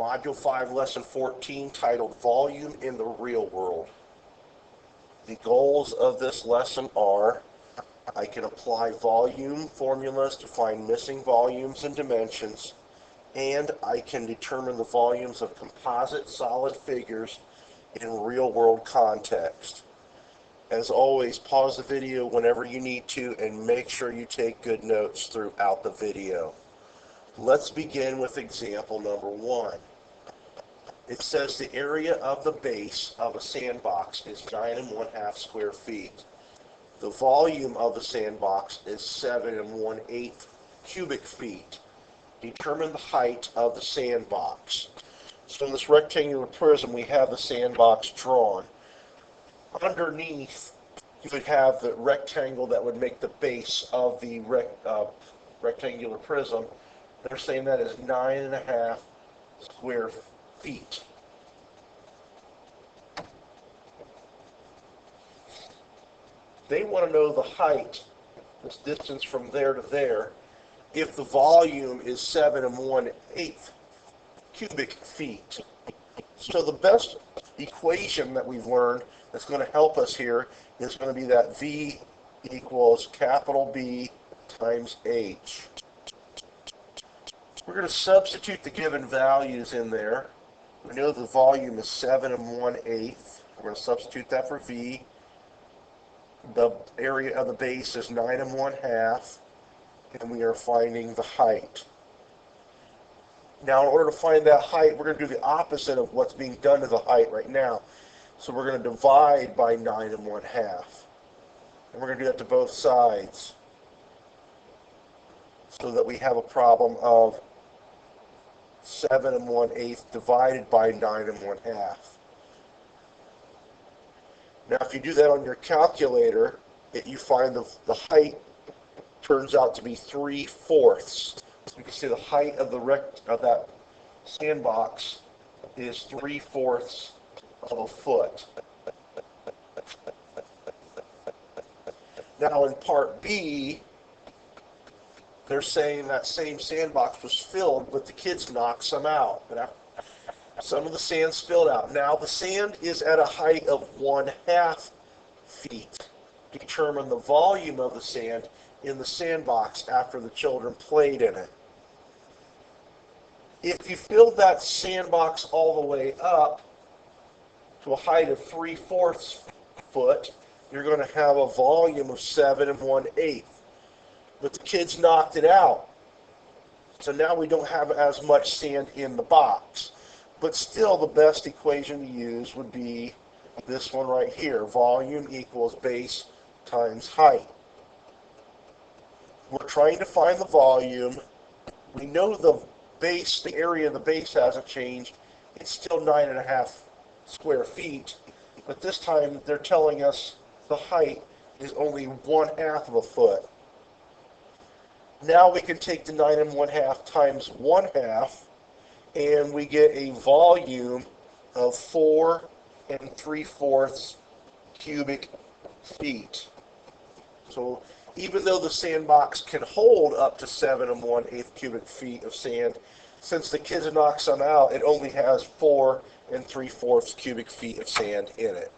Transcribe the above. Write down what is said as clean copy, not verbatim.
Module 5, Lesson 14, titled Volume in the Real World. The goals of this lesson are: I can apply volume formulas to find missing volumes and dimensions, and I can determine the volumes of composite solid figures in real-world context. As always, pause the video whenever you need to and make sure you take good notes throughout the video. Let's begin with example number 1. It says the area of the base of a sandbox is 9 1/2 square feet. The volume of the sandbox is 7 1/8 cubic feet. Determine the height of the sandbox. So in this rectangular prism, we have the sandbox drawn. Underneath, you would have the rectangle that would make the base of the rectangular prism. They're saying that is 9 1/2 square feet. They want to know the height, this distance from there to there, if the volume is 7 1/8 cubic feet. So the best equation that we've learned that's going to help us here is going to be that V equals capital B times H. We're going to substitute the given values in there. We know the volume is 7 1/8. We're going to substitute that for V. The area of the base is 9 1/2, and we are finding the height. Now, in order to find that height, we're going to do the opposite of what's being done to the height right now. So we're going to divide by 9 1/2. And we're going to do that to both sides, so that we have a problem of 7 1/8 divided by 9 1/2. Now, if you do that on your calculator, you find the height turns out to be 3/4. So you can see the height of that sandbox is 3/4 of a foot. Now, in part B, they're saying that same sandbox was filled, but the kids knocked some out. Some of the sand spilled out. Now the sand is at a height of 1/2 feet. Determine the volume of the sand in the sandbox after the children played in it. If you filled that sandbox all the way up to a height of 3/4 foot, you're going to have a volume of 7 1/8. But the kids knocked it out. So now we don't have as much sand in the box. But still, the best equation to use would be this one right here. Volume equals base times height. We're trying to find the volume. We know the base, the area of the base hasn't changed. It's still 9 1/2 square feet. But this time, they're telling us the height is only 1/2 of a foot. Now we can take the 9 1/2 times 1/2, and we get a volume of 4 3/4 cubic feet. So even though the sandbox can hold up to 7 1/8 cubic feet of sand, since the kids knocked some out, it only has 4 3/4 cubic feet of sand in it.